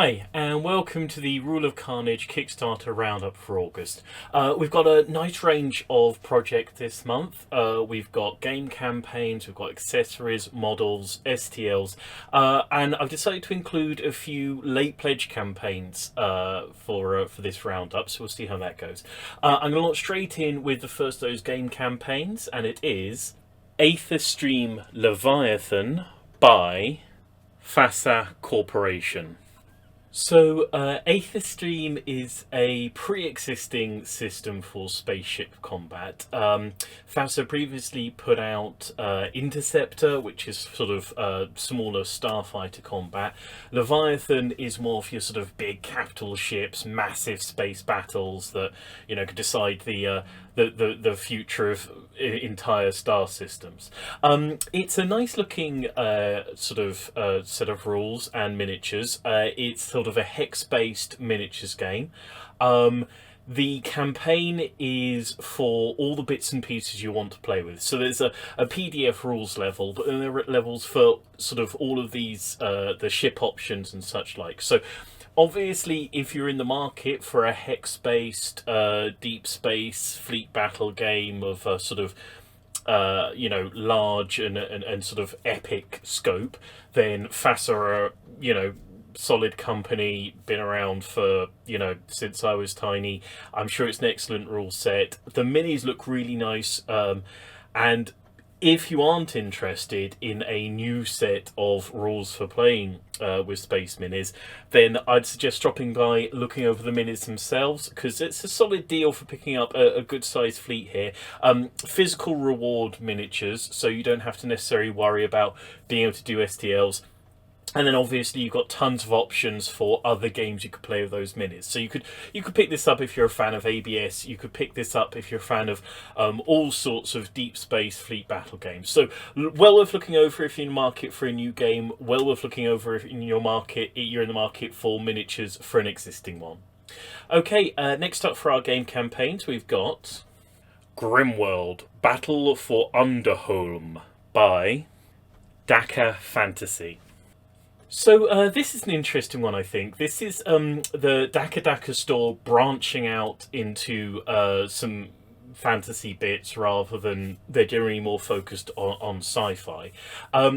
Hi, and welcome to the Rule of Carnage Kickstarter Roundup for August. We've got a nice range of projects this month. We've got game campaigns, we've got accessories, models, STLs, and I've decided to include a few late pledge campaigns for this roundup, so we'll see how that goes. I'm going to launch straight in with the first of those game campaigns, and it is Aether Stream Leviathan by FASA Corporation. So, Aether is a pre-existing system for spaceship combat. FASA previously put out Interceptor, which is sort of smaller starfighter combat. Leviathan is more for your sort of big capital ships, massive space battles that could decide the future of entire star systems. It's a nice looking set of rules and miniatures. It's sort of a hex-based miniatures game. The campaign is for all the bits and pieces you want to play with. So there's a PDF rules level, but then there are levels for sort of all of these, the ship options and such like. So obviously, if you're in the market for a hex-based deep space fleet battle game of a sort of large and sort of epic scope, then FASA are solid company, been around for since I was tiny. I'm sure it's an excellent rule set. The minis look really nice, and if you aren't interested in a new set of rules for playing with Space Minis, then I'd suggest dropping by, looking over the minis themselves, because it's a solid deal for picking up a good sized fleet here. Physical reward miniatures, so you don't have to necessarily worry about being able to do STLs. And then obviously you've got tons of options for other games you could play with those minis. So you could pick this up if you're a fan of ABS. You could pick this up if you're a fan of all sorts of deep space fleet battle games. So well worth looking over if you're in the market for a new game. Well worth looking over if you're in the market for miniatures for an existing one. Okay, next up for our game campaigns, we've got Grimworld, Battle for Underholm by Dakar Fantasy. So this is an interesting one, I think. This is the Dakar store branching out into some fantasy bits rather than they're generally more focused on sci-fi.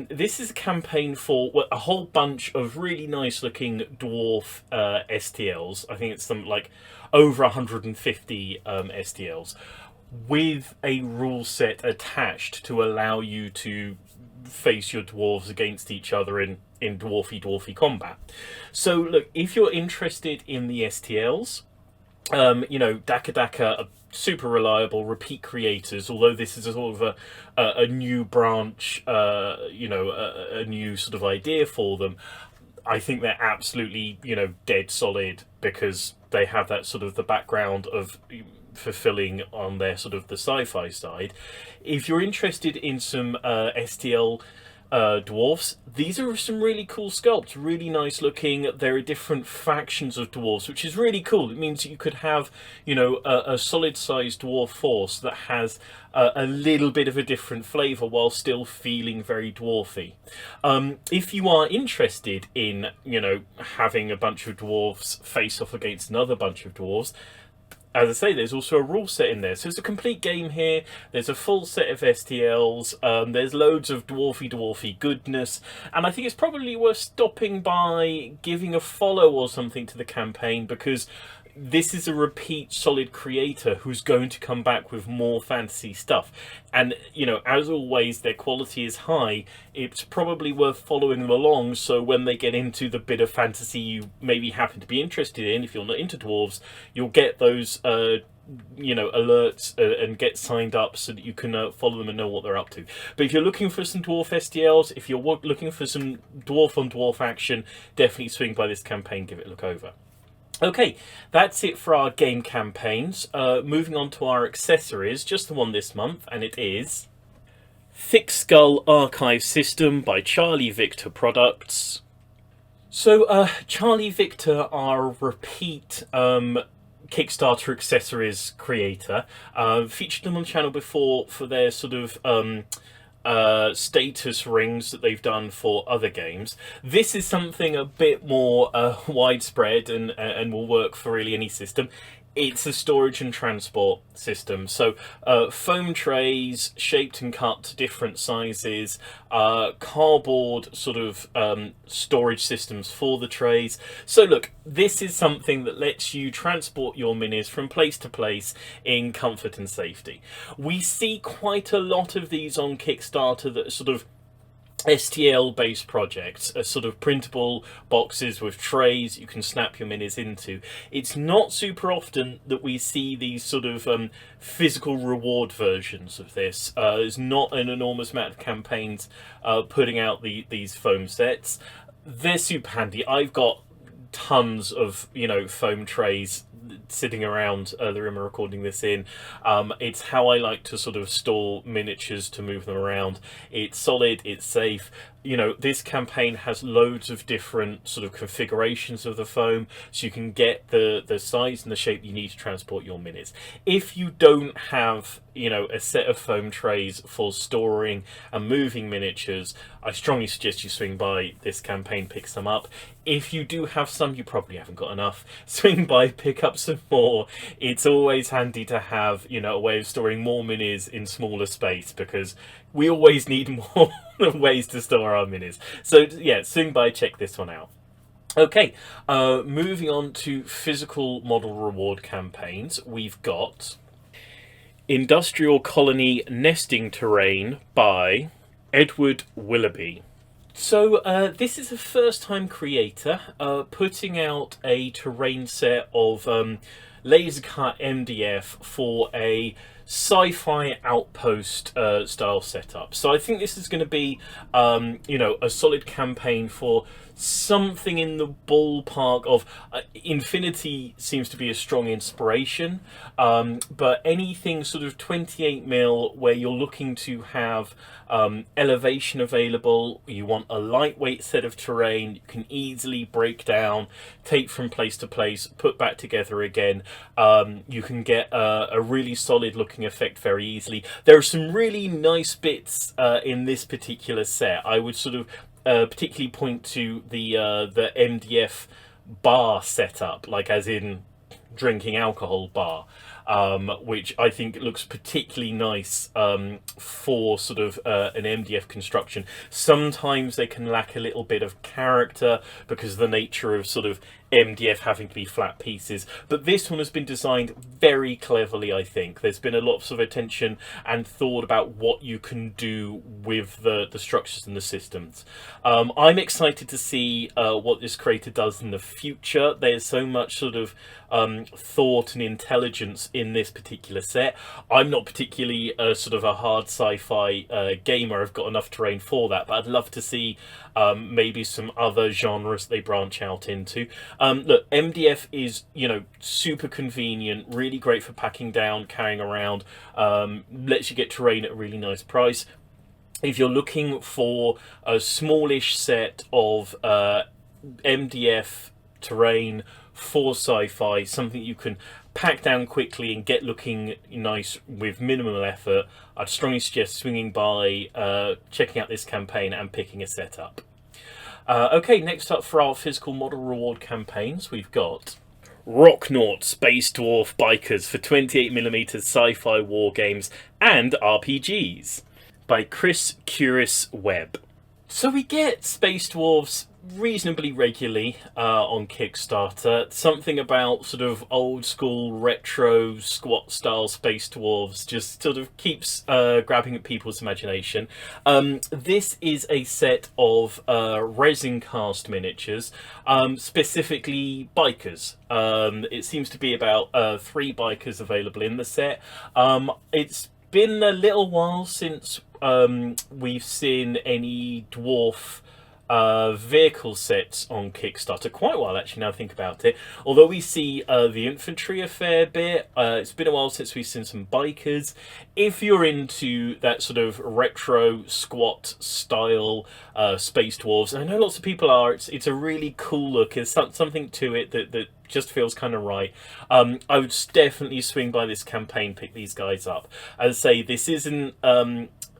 This is a campaign for a whole bunch of really nice looking dwarf STLs. I think it's something like over 150 STLs with a rule set attached to allow you to face your dwarves against each other in dwarfy combat. So look, if you're interested in the STLs, Dakar are super reliable, repeat creators, although this is a sort of a new branch, a new sort of idea for them. I think they're absolutely, dead solid, because they have that sort of the background of fulfilling on their sort of the sci-fi side. If you're interested in some STL dwarfs, these are some really cool sculpts, really nice looking. There are different factions of dwarfs, which is really cool. It means that you could have a solid sized dwarf force that has a little bit of a different flavor while still feeling very dwarfy. If you are interested in having a bunch of dwarfs face off against another bunch of dwarves, as I say, there's also a rule set in there. So it's a complete game here. There's a full set of STLs. There's loads of dwarfy goodness. And I think it's probably worth stopping by, giving a follow or something to the campaign, because this is a repeat solid creator who's going to come back with more fantasy stuff. And, as always, their quality is high. It's probably worth following them along, so when they get into the bit of fantasy you maybe happen to be interested in, if you're not into dwarves, you'll get those alerts and get signed up so that you can follow them and know what they're up to. But if you're looking for some dwarf STLs, if you're looking for some dwarf on dwarf action, definitely swing by this campaign, give it a look over. Okay, that's it for our game campaigns. Moving on to our accessories, just the one this month, and it is Thick Skull Archive System by Charlie Victor Products. So, Charlie Victor are a repeat Kickstarter accessories creator. Featured them on the channel before for their sort of status rings that they've done for other games. This is something a bit more widespread and will work for really any system. It's a storage and transport system. So foam trays shaped and cut to different sizes, cardboard sort of storage systems for the trays. So look, this is something that lets you transport your minis from place to place in comfort and safety. We see quite a lot of these on Kickstarter that are sort of STL based projects, sort of printable boxes with trays you can snap your minis into. It's not super often that we see these sort of physical reward versions of this. There's not an enormous amount of campaigns putting out these foam sets. They're super handy. I've got tons of foam trays sitting around the room I'm recording this in. It's how I like to sort of store miniatures, to move them around. It's solid, it's safe. This campaign has loads of different sort of configurations of the foam, so you can get the size and the shape you need to transport your minis. If you don't have a set of foam trays for storing and moving miniatures, I strongly suggest you swing by this campaign, pick some up. If you do have some, you probably haven't got enough. Swing by, pick up some more. It's always handy to have a way of storing more minis in smaller space, because we always need more ways to store our minis. So yeah, swing by, check this one out. Okay, moving on to physical model reward campaigns. We've got Industrial Colony Nesting Terrain by Edward Willoughby. So this is a first-time creator putting out a terrain set of laser cut MDF for a sci-fi outpost style setup. So I think this is going to be a solid campaign for something in the ballpark of Infinity seems to be a strong inspiration, but anything sort of 28mm where you're looking to have elevation available, you want a lightweight set of terrain you can easily break down, take from place to place, put back together again. You can get a really solid looking effect very easily. There are some really nice bits in this particular set. I would sort of particularly point to the MDF bar setup, like as in drinking alcohol bar, which I think looks particularly nice for sort of an MDF construction. Sometimes they can lack a little bit of character because of the nature of sort of MDF having to be flat pieces, but this one has been designed very cleverly. I think there's been a lot of sort of attention and thought about what you can do with the structures and the systems. I'm excited to see what this creator does in the future. There's so much sort of thought and intelligence in this particular set. I'm not particularly sort of a hard sci-fi gamer. I've got enough terrain for that, but I'd love to see maybe some other genres they branch out into. Look, MDF is, super convenient, really great for packing down, carrying around, lets you get terrain at a really nice price. If you're looking for a smallish set of MDF terrain for sci-fi, something you can pack down quickly and get looking nice with minimal effort, I'd strongly suggest swinging by, checking out this campaign and picking a set up. Okay, next up for our physical model reward campaigns, we've got Rocknaut Space Dwarf Bikers for 28mm sci-fi war games and RPGs by Chris Curis Webb. So we get Space Dwarfs reasonably regularly on Kickstarter. Something about sort of old school retro squat style Space Dwarves just sort of keeps grabbing at people's imagination. This is a set of resin cast miniatures, specifically bikers. It seems to be about 3 bikers available in the set. It's been a little while since we've seen any dwarf vehicle sets on Kickstarter. Quite a while actually, now I think about it. Although we see the infantry a fair bit, it's been a while since we've seen some bikers. If you're into that sort of retro squat style Space Dwarves, and I know lots of people are, it's a really cool look. There's something to it that just feels kind of right. I would definitely swing by this campaign, pick these guys up. As I say, this isn't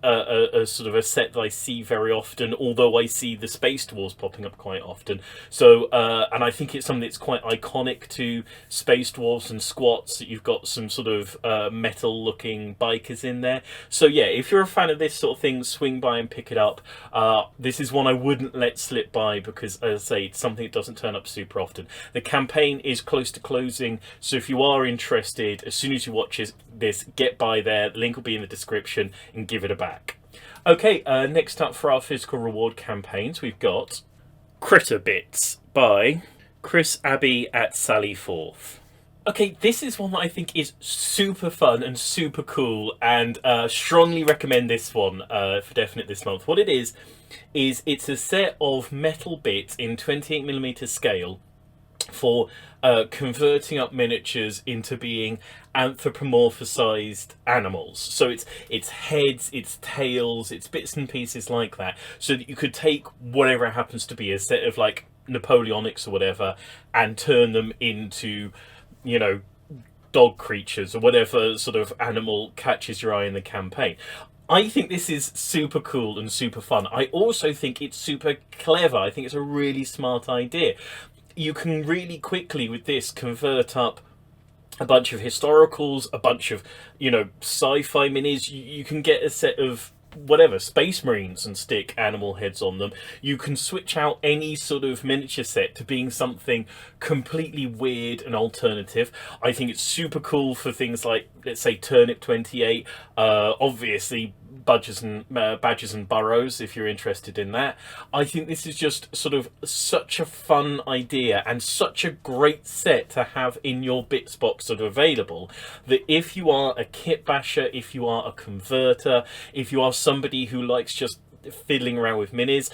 a sort of a set that I see very often, although I see the Space Dwarfs popping up quite often. So, and I think it's something that's quite iconic to Space Dwarfs and Squats, that you've got some sort of metal-looking bikers in there. So yeah, if you're a fan of this sort of thing, swing by and pick it up. This is one I wouldn't let slip by because, as I say, it's something that doesn't turn up super often. The campaign is close to closing, so if you are interested, as soon as you watch this, get by there. The link will be in the description and give it a back. Okay, next up for our physical reward campaigns, we've got Critter Bits by Chris Abbey at Sally Forth. Okay, this is one that I think is super fun and super cool, and strongly recommend this one for definite this month. What it is it's a set of metal bits in 28mm scale for converting up miniatures into being anthropomorphized animals. So it's heads, it's tails, it's bits and pieces like that, so that you could take whatever it happens to be, a set of like Napoleonics or whatever, and turn them into, you know, dog creatures or whatever sort of animal catches your eye in the campaign. I think this is super cool and super fun. I also think it's super clever. I think it's a really smart idea. You can really quickly with this convert up a bunch of historicals, a bunch of, you know, sci-fi minis. You can get a set of whatever, Space Marines, and stick animal heads on them. You can switch out any sort of miniature set to being something completely weird and alternative. I think it's super cool for things like, let's say, Turnip 28, obviously Badgers and Burrows, if you're interested in that. I think this is just sort of such a fun idea and such a great set to have in your bits box sort of available, that if you are a kit basher, if you are a converter, if you are somebody who likes just fiddling around with minis,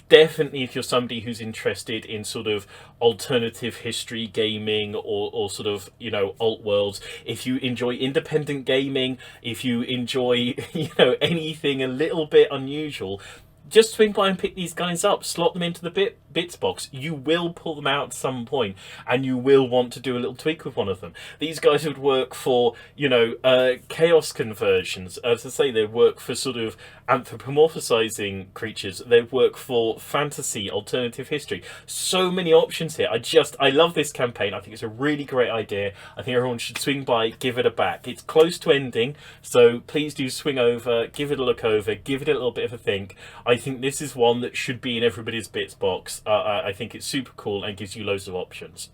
definitely if you're somebody who's interested in sort of alternative history gaming, or sort of, you know, alt worlds, if you enjoy independent gaming, if you enjoy, you know, anything a little bit unusual, just swing by and pick these guys up, slot them into the bits box. You will pull them out at some point, and you will want to do a little tweak with one of them. These guys would work for, you know, chaos conversions. As I say, they'd work for sort of anthropomorphizing creatures. They'd work for fantasy, alternative history. So many options here. I love this campaign. I think it's a really great idea. I think everyone should swing by, give it a back. It's close to ending, so please do swing over, give it a look over, give it a little bit of a think. I think this is one that should be in everybody's bits box. I think it's super cool and gives you loads of options.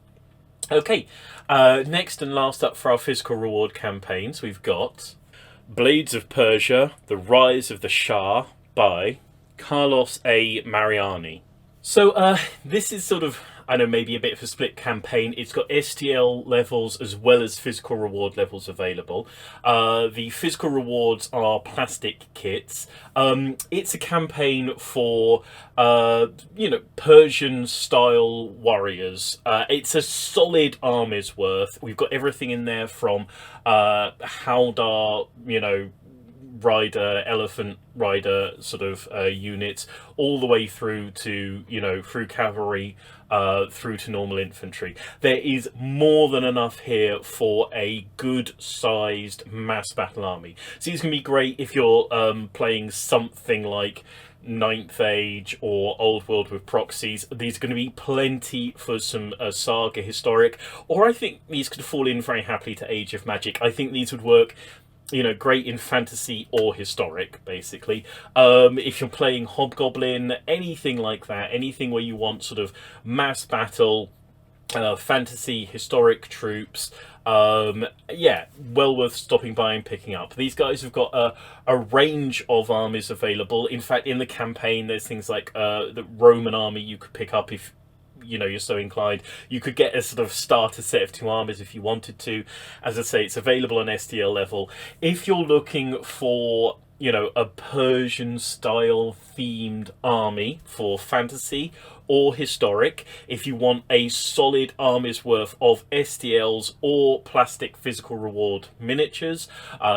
Okay, next and last up for our physical reward campaigns, we've got Blades of Persia, The Rise of the Shah by Carlos A. Mariani. So this is sort of, I know, maybe a bit of a split campaign. It's got STL levels as well as physical reward levels available. The physical rewards are plastic kits. It's a campaign for, you know, Persian style warriors. It's a solid army's worth. We've got everything in there from Haldar, you know, rider, elephant rider sort of units, all the way through to, you know, through cavalry, through to normal infantry. There is more than enough here for a good sized mass battle army. So it's going to be great if you're playing something like Ninth Age or Old World with proxies. These are going to be plenty for some Saga Historic, or I think these could fall in very happily to Age of Magic. I think these would work, you know, great in fantasy or historic, basically. If you're playing Hobgoblin, anything like that, anything where you want sort of mass battle, fantasy, historic troops, yeah, well worth stopping by and picking up. These guys have got a range of armies available. In fact, in the campaign, there's things like the Roman army you could pick up if, you know, you're so inclined. You could get a sort of starter set of 2 armies if you wanted to. As I say, it's available on STL level. If you're looking for, you know, a Persian style themed army for fantasy or historic, if you want a solid army's worth of STLs or plastic physical reward miniatures,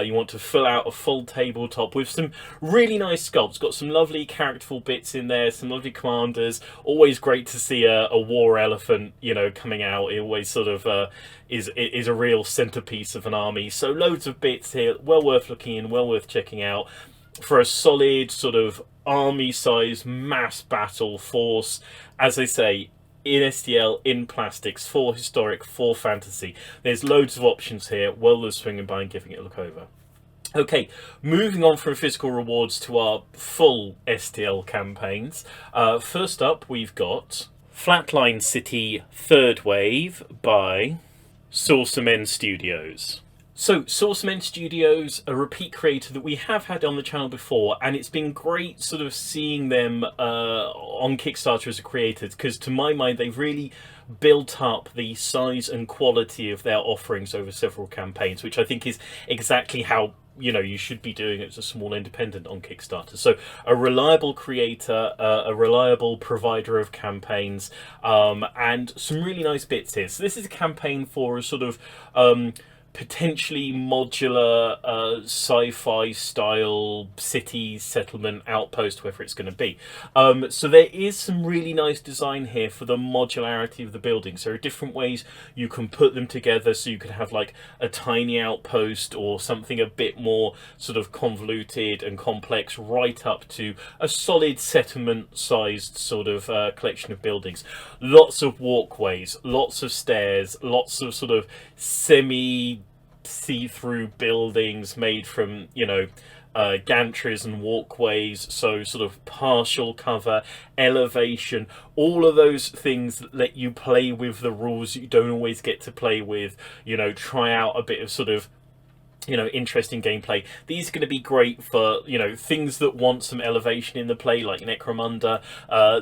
you want to fill out a full tabletop with some really nice sculpts, got some lovely characterful bits in there, some lovely commanders. Always great to see a war elephant, you know, coming out. It always sort of is a real centerpiece of an army. So loads of bits here, well worth looking in, well worth checking out. for a solid sort of army-sized mass battle force. As I say, in STL, in plastics, for historic, for fantasy. There's loads of options here. Well worth swinging by and giving it a look over. Okay, moving on from physical rewards to our full STL campaigns. First up, we've got Flatline City Third Wave by Saucermen Studios. So, Saucermen Studios, a repeat creator that we have had on the channel before, and it's been great sort of seeing them on Kickstarter as a creator, because to my mind they've really built up the size and quality of their offerings over several campaigns, which I think is exactly how you should be doing it as a small independent on Kickstarter. So a reliable creator, a reliable provider of campaigns, and some really nice bits here. So this is a campaign for a sort of potentially modular sci-fi style city settlement outpost, wherever it's going to be. So there is some really nice design here for the modularity of the buildings. There are different ways you can put them together, so you could have like a tiny outpost or something a bit more sort of convoluted and complex, right up to a solid settlement sized sort of collection of buildings. Lots of walkways, lots of stairs, lots of sort of semi see-through buildings made from gantries and walkways, so sort of partial cover, elevation, all of those things that let you play with the rules you don't always get to play with, try out a bit of sort of interesting gameplay. These are going to be great for things that want some elevation in the play, like Necromunda.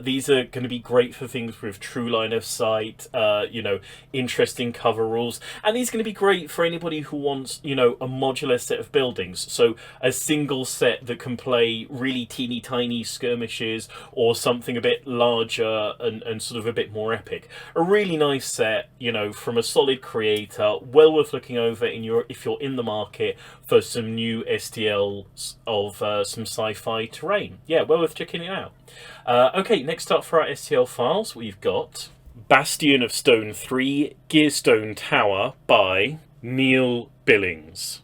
These are going to be great for things with true line of sight, interesting cover rules, and these are going to be great for anybody who wants a modular set of buildings, so a single set that can play really teeny tiny skirmishes or something a bit larger and sort of a bit more epic. A really nice set, from a solid creator, well worth looking over if you're in the market for some new STLs of some sci-fi terrain. Yeah, well worth checking it out. Okay, next up for our STL files, we've got Bastion of Stone 3 Gearstone Tower by Neil Billings.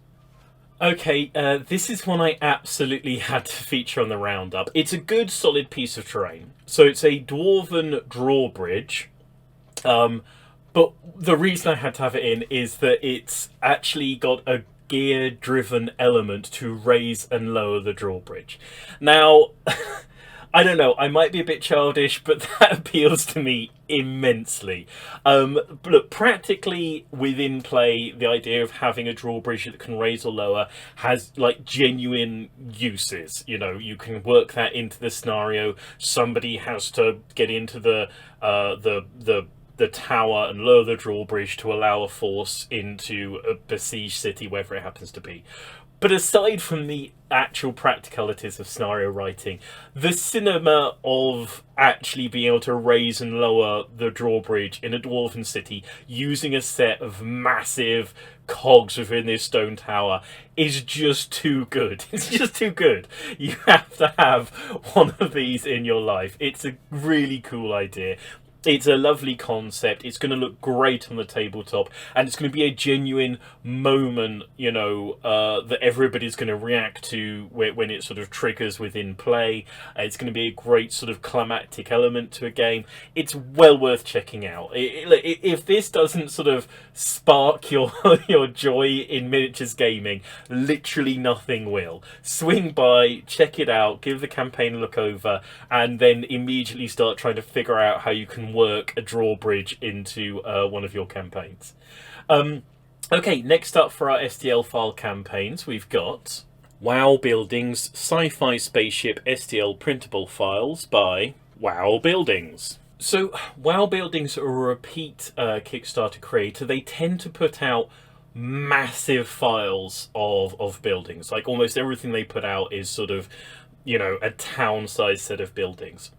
Okay, this is one I absolutely had to feature on the roundup. It's a good solid piece of terrain. So it's a dwarven drawbridge. But the reason I had to have it in is that it's actually got a gear-driven element to raise and lower the drawbridge. Now, I don't know, I might be a bit childish, but that appeals to me immensely. But look, practically within play, the idea of having a drawbridge that can raise or lower has like genuine uses. You can work that into the scenario. Somebody has to get into the tower and lower the drawbridge to allow a force into a besieged city, wherever it happens to be. But aside from the actual practicalities of scenario writing, the cinema of actually being able to raise and lower the drawbridge in a dwarven city using a set of massive cogs within this stone tower is just too good. It's just too good. You have to have one of these in your life. It's a really cool idea. It's a lovely concept. It's going to look great on the tabletop, and it's going to be a genuine moment, that everybody's going to react to when it sort of triggers within play. It's going to be a great sort of climactic element to a game. It's well worth checking out. If this doesn't sort of spark your joy in miniatures gaming, literally nothing will. Swing by, check it out, give the campaign a look over, and then immediately start trying to figure out how you can work a drawbridge into one of your campaigns. Okay, next up for our STL file campaigns, we've got WoW Buildings Sci-Fi Spaceship STL printable files by WoW Buildings. So WoW Buildings are a repeat Kickstarter creator. They tend to put out massive files of buildings. Like almost everything they put out is sort of, a town-sized set of buildings.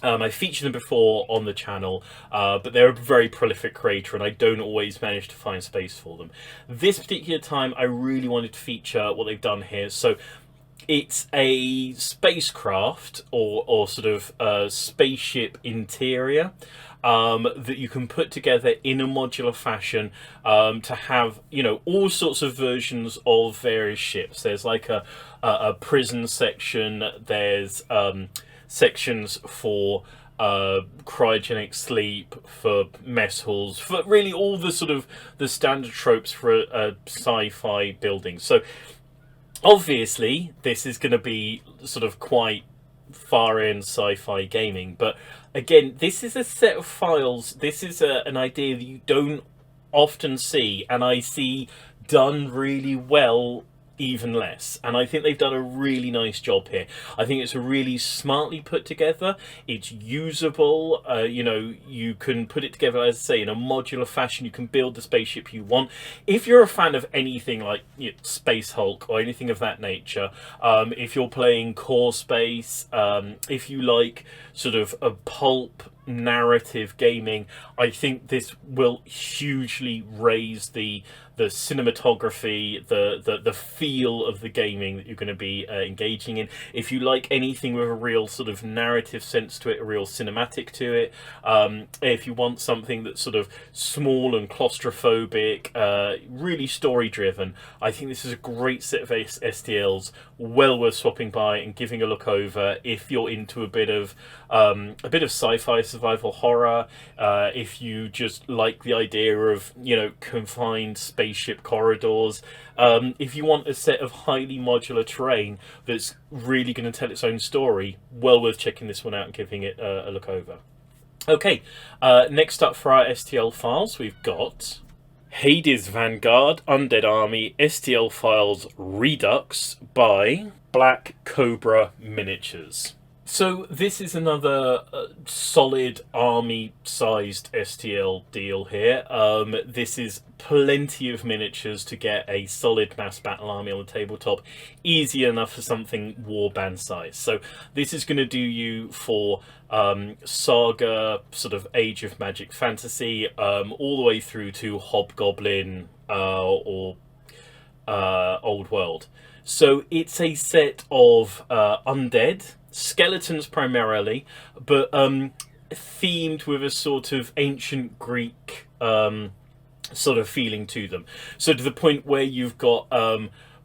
I featured them before on the channel, but they're a very prolific creator and I don't always manage to find space for them. This particular time I really wanted to feature what they've done here. So it's a spacecraft or sort of spaceship interior. that you can put together in a modular fashion, to have, you know, all sorts of versions of various ships. There's like a prison section. There's sections for cryogenic sleep, for mess halls, for really all the sort of the standard tropes for a sci-fi building. So obviously this is going to be sort of quite far end sci-fi gaming, but again, this is a set of files, this is an idea that you don't often see, and I see done really well even less, and I think they've done a really nice job here. I think it's a really smartly put together, it's usable, you know, you can put it together, as I say, in a modular fashion. You can build the spaceship you want. If you're a fan of anything like, you know, Space Hulk or anything of that nature, if you're playing core space, if you like sort of a pulp narrative gaming, I think this will hugely raise the cinematography, the feel of the gaming that you're going to be engaging in. If you like anything with a real sort of narrative sense to it, a real cinematic to it, if you want something that's sort of small and claustrophobic, really story driven, I think this is a great set of STLs, well worth swapping by and giving a look over if you're into a bit of sci-fi survival horror, if you just like the idea of, you know, confined spaceship corridors, if you want a set of highly modular terrain that's really going to tell its own story, well worth checking this one out and giving it a look over. Okay, next up for our STL files, we've got Hades Vanguard Undead Army STL Files Redux by Black Cobra Miniatures. So this is another solid army-sized STL deal here. This is plenty of miniatures to get a solid mass battle army on the tabletop. Easy enough for something warband size. So this is going to do you for Saga, sort of Age of Magic Fantasy, all the way through to Hobgoblin or Old World. So it's a set of undead, skeletons primarily, but themed with a sort of ancient Greek sort of feeling to them. So to the point where you've got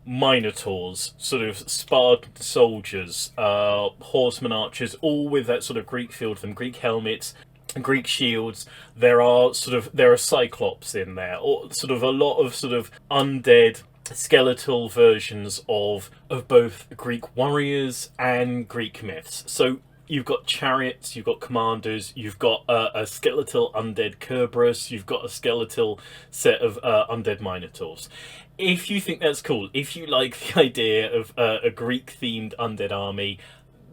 minotaurs, sort of Spartan soldiers, horsemen archers, all with that sort of Greek feel to them, Greek helmets, Greek shields. There are cyclops in there, or sort of a lot of sort of undead skeletal versions of both Greek warriors and Greek myths. So you've got chariots, you've got commanders, you've got a skeletal undead Kerberos, you've got a skeletal set of undead minotaurs. If you think that's cool, if you like the idea of a Greek-themed undead army,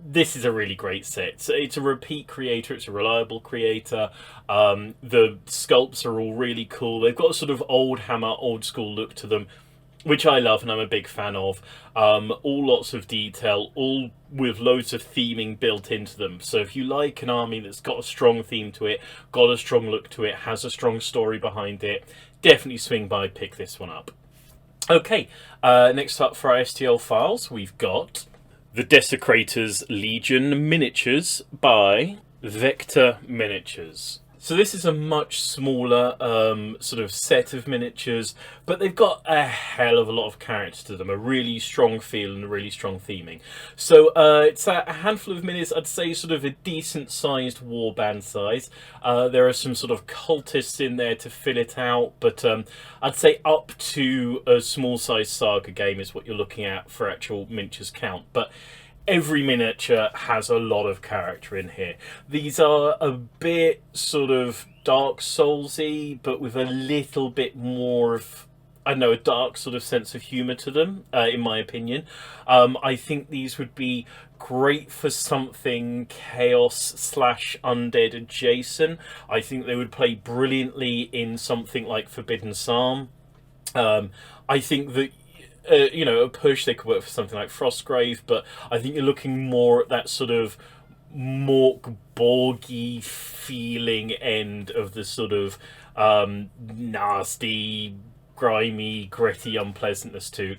this is a really great set. So it's a repeat creator, it's a reliable creator. The sculpts are all really cool. They've got a sort of old hammer, old school look to them, which I love and I'm a big fan of. All lots of detail, all with loads of theming built into them. So if you like an army that's got a strong theme to it, got a strong look to it, has a strong story behind it, definitely swing by, pick this one up. Okay, next up for our STL files, we've got the Desecrators Legion Miniatures by Vector Miniatures. So this is a much smaller sort of set of miniatures, but they've got a hell of a lot of character to them, a really strong feel and a really strong theming. So it's a handful of minis, I'd say sort of a decent sized warband size. There are some sort of cultists in there to fill it out, but I'd say up to a small size saga game is what you're looking at for actual miniatures count. But every miniature has a lot of character in here. These are a bit sort of Dark Souls-y, but with a little bit more of, I don't know, a dark sort of sense of humour to them, in my opinion. I think these would be great for something chaos/undead adjacent. I think they would play brilliantly in something like Forbidden Psalm. I think that you know, a push, they could work for something like Frostgrave, but I think you're looking more at that sort of Mork Borgy feeling end of the sort of nasty, grimy, gritty unpleasantness to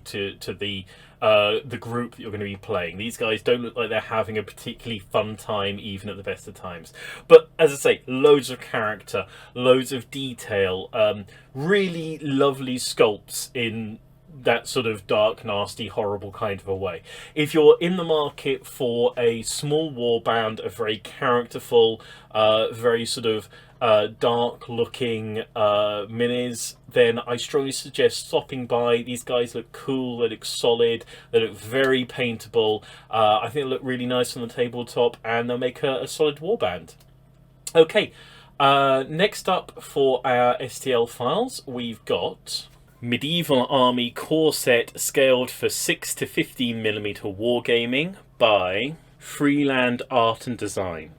the the group that you're going to be playing. These guys don't look like they're having a particularly fun time, even at the best of times. But as I say, loads of character, loads of detail, really lovely sculpts in that sort of dark, nasty, horrible kind of a way. If you're in the market for a small warband, a very characterful, very sort of dark looking minis, then I strongly suggest stopping by. These guys look cool, they look solid, they look very paintable. I think they look really nice on the tabletop, and they'll make a solid warband. Okay, next up for our STL files, we've got Medieval Army Core Set scaled for 6 to 15mm wargaming by Freeland Art and Design.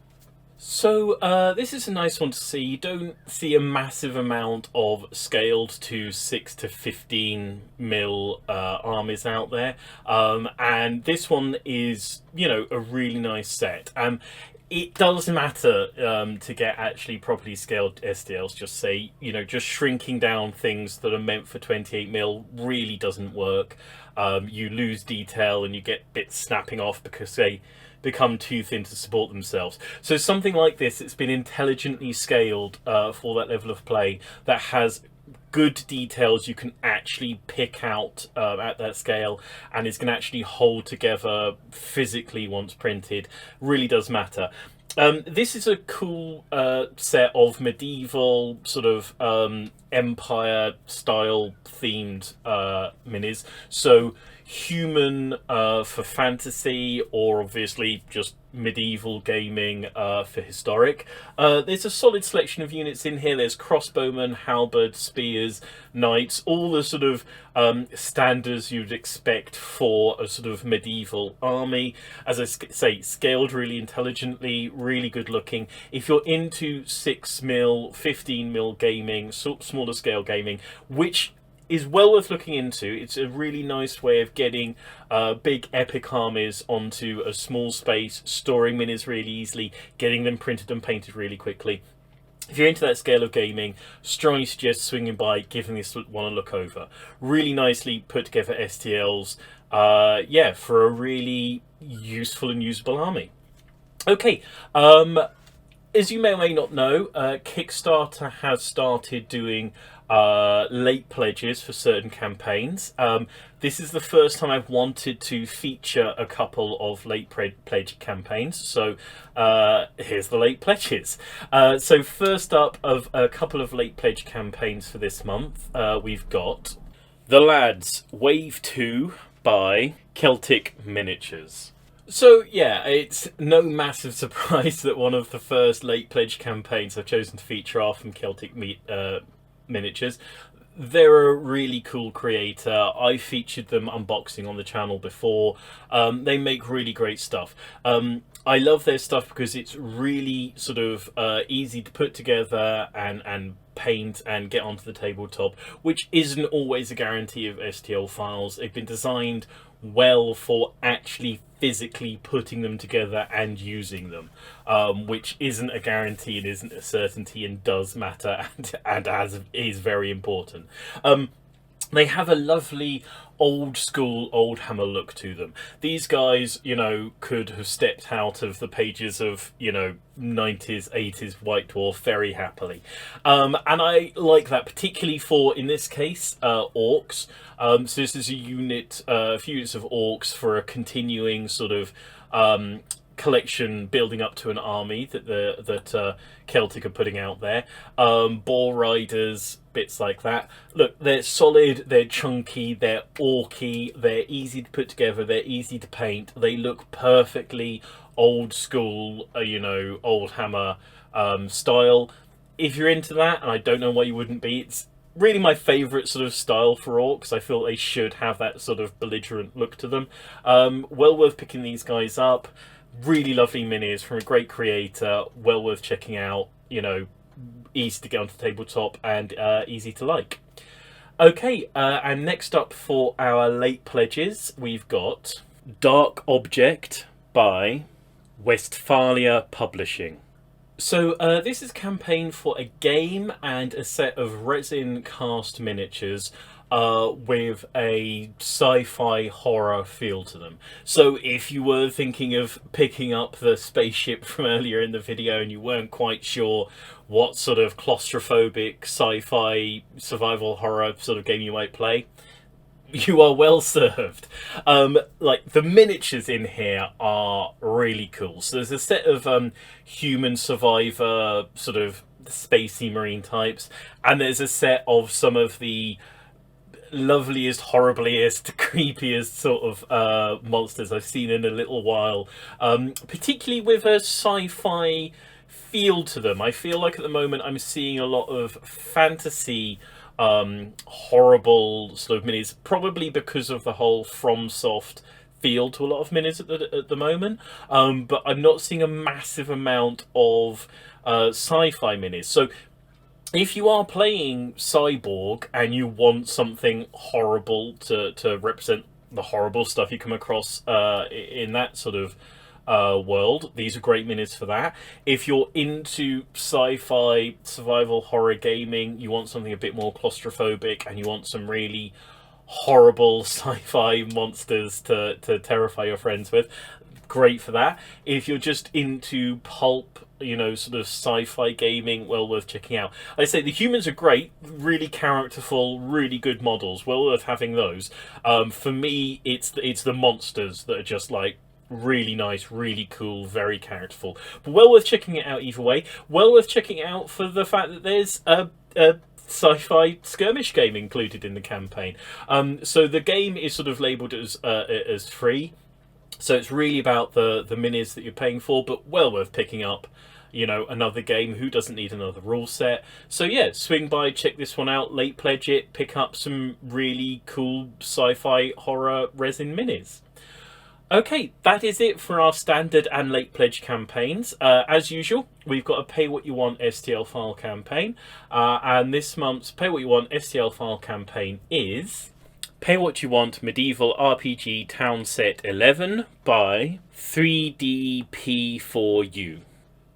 So this is a nice one to see. You don't see a massive amount of scaled to 6 to 15mm armies out there, and this one is, you know, a really nice set. It does matter to get actually properly scaled STLs. Just say, you know, just shrinking down things that are meant for 28mm really doesn't work. You lose detail and you get bits snapping off because they become too thin to support themselves. So something like this, it's been intelligently scaled for that level of play, that has good details you can actually pick out at that scale, and is going to actually hold together physically once printed. Really does matter. This is a cool set of medieval sort of empire style themed minis. So human for fantasy, or obviously just medieval gaming for historic. There's a solid selection of units in here. There's crossbowmen, halberds, spears, knights, all the sort of standards you'd expect for a sort of medieval army. As I say, scaled really intelligently, really good looking. If you're into 6mm, 15mm gaming, smaller scale gaming, which is well worth looking into. It's a really nice way of getting big epic armies onto a small space, storing minis really easily, getting them printed and painted really quickly. If you're into that scale of gaming, strongly suggest swinging by, giving this one a look over. Really nicely put together STLs, yeah, for a really useful and usable army. Okay, as you may or may not know, Kickstarter has started doing late pledges for certain campaigns. This is the first time I've wanted to feature a couple of late pledge campaigns, so here's the late pledges. So first up of a couple of late pledge campaigns for this month, we've got The Lads Wave 2 by Celtic Miniatures. So yeah, it's no massive surprise that one of the first late pledge campaigns I've chosen to feature are from Celtic Miniatures. They're a really cool creator. I featured them unboxing on the channel before. They make really great stuff. I love their stuff because it's really sort of easy to put together and paint and get onto the tabletop, which isn't always a guarantee of STL files. They've been designed well for actually physically putting them together and using them, which isn't a guarantee, it isn't a certainty, and does matter, and is very important. They have a lovely old school old hammer look to them. These guys, you know, could have stepped out of the pages of, you know, 90s 80s White Dwarf very happily, and I like that, particularly for, in this case, orcs. So this is a unit, a few units of orcs for a continuing sort of collection building up to an army that Celtic are putting out there. Boar riders, bits like that. Look, they're solid, they're chunky, they're orky, they're easy to put together, they're easy to paint, they look perfectly old school, you know, old hammer style. If you're into that, and I don't know why you wouldn't be, it's really my favourite sort of style for orcs. I feel they should have that sort of belligerent look to them. Well worth picking these guys up. Really lovely minis from a great creator, well worth checking out, you know, easy to get onto the tabletop and easy to like. Okay, and next up for our late pledges, we've got Dark Object by Westphalia Publishing. So this is a campaign for a game and a set of resin cast miniatures with a sci-fi horror feel to them. So if you were thinking of picking up the spaceship from earlier in the video and you weren't quite sure what sort of claustrophobic sci-fi survival horror sort of game you might play, you are well served. Like, the miniatures in here are really cool. So there's a set of human survivor sort of spacey marine types, and there's a set of some of the loveliest, horribliest, creepiest sort of monsters I've seen in a little while, particularly with a sci-fi feel to them. I feel like at the moment I'm seeing a lot of fantasy horrible sort of minis, probably because of the whole FromSoft feel to a lot of minis at the moment, but I'm not seeing a massive amount of sci-fi minis. So if you are playing Cyborg and you want something horrible to represent the horrible stuff you come across in that sort of world, these are great minis for that. If you're into sci-fi survival horror gaming, you want something a bit more claustrophobic and you want some really horrible sci-fi monsters to terrify your friends with, great for that. If you're just into pulp, you know, sort of sci-fi gaming, well worth checking out. I say the humans are great, really characterful, really good models, well worth having those. For me, it's the monsters that are just like really nice, really cool, very characterful, but well worth checking it out either way. Well worth checking it out for the fact that there's a sci-fi skirmish game included in the campaign. So the game is sort of labelled as free. So it's really about the minis that you're paying for, but well worth picking up, you know, another game. Who doesn't need another rule set? So yeah, swing by, check this one out, late pledge it, pick up some really cool sci-fi horror resin minis. Okay, that is it for our standard and late pledge campaigns. As usual, we've got a Pay What You Want STL file campaign, and this month's Pay What You Want STL file campaign is Pay What You Want Medieval RPG Town Set 11 by 3DP4U.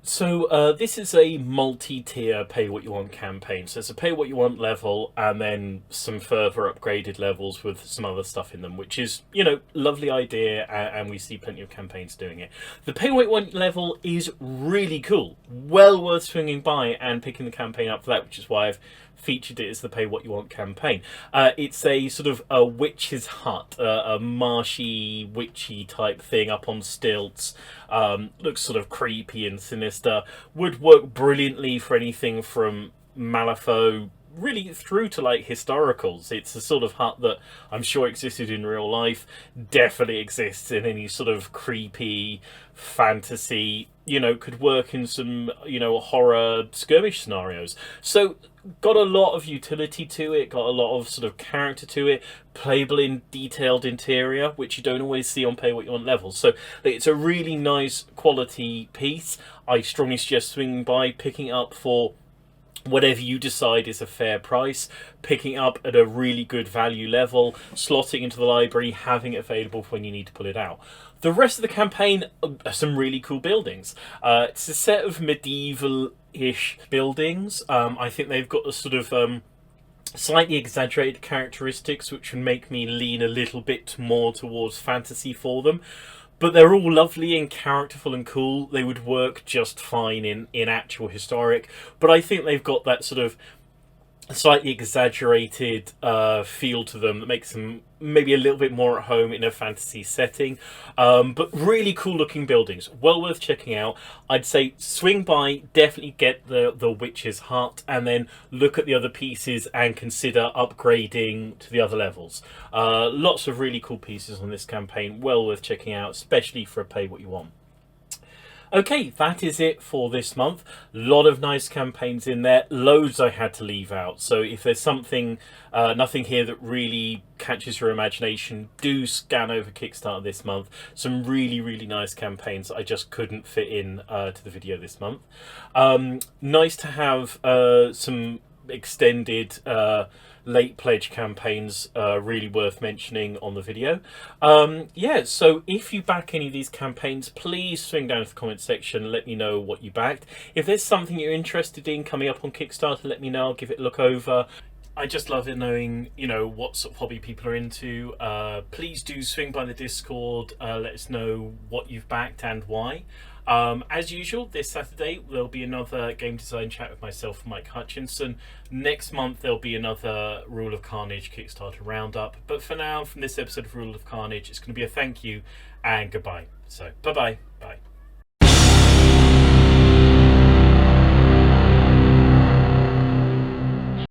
So this is a multi-tier Pay What You Want campaign. So it's a Pay What You Want level and then some further upgraded levels with some other stuff in them, which is, you know, lovely idea, and we see plenty of campaigns doing it. The Pay What You Want level is really cool. Well worth swinging by and picking the campaign up for that, which is why I've featured it as the Pay What You Want campaign. It's a sort of a witch's hut, a marshy, witchy type thing up on stilts. Looks sort of creepy and sinister. Would work brilliantly for anything from Malifaux really through to like historicals. It's a sort of hut that I'm sure existed in real life, definitely exists in any sort of creepy fantasy, you know, could work in some, you know, horror skirmish scenarios. So got a lot of utility to it, got a lot of sort of character to it, playable in detailed interior, which you don't always see on Pay What You Want levels. So it's a really nice quality piece. I strongly suggest swinging by, picking it up for whatever you decide is a fair price, picking up at a really good value level, slotting into the library, having it available for when you need to pull it out. The rest of the campaign are some really cool buildings. It's a set of medieval-ish buildings. I think they've got a sort of slightly exaggerated characteristics, which would make me lean a little bit more towards fantasy for them. But they're all lovely and characterful and cool. They would work just fine in actual historic. But I think they've got that sort of slightly exaggerated feel to them that makes them maybe a little bit more at home in a fantasy setting. But really cool looking buildings. Well worth checking out. I'd say swing by, definitely get the Witch's Hut, and then look at the other pieces and consider upgrading to the other levels. Lots of really cool pieces on this campaign. Well worth checking out, especially for a Pay What You Want. Okay, that is it for this month. A lot of nice campaigns in there. Loads I had to leave out. So if there's something, nothing here that really catches your imagination, do scan over Kickstarter this month. Some really, really nice campaigns I just couldn't fit in to the video this month. Nice to have some extended late pledge campaigns, really worth mentioning on the video. Yeah, so if you back any of these campaigns, please swing down to the comment section, let me know what you backed. If there's something you're interested in coming up on Kickstarter, let me know, I'll give it a look over. I just love it knowing, what sort of hobby people are into. Please do swing by the Discord. Let us know what you've backed and why. As usual, this Saturday there'll be another game design chat with myself and Mike Hutchinson. Next month there'll be another Rule of Carnage Kickstarter roundup. But for now, from this episode of Rule of Carnage, it's going to be a thank you and goodbye. So, bye-bye. Bye.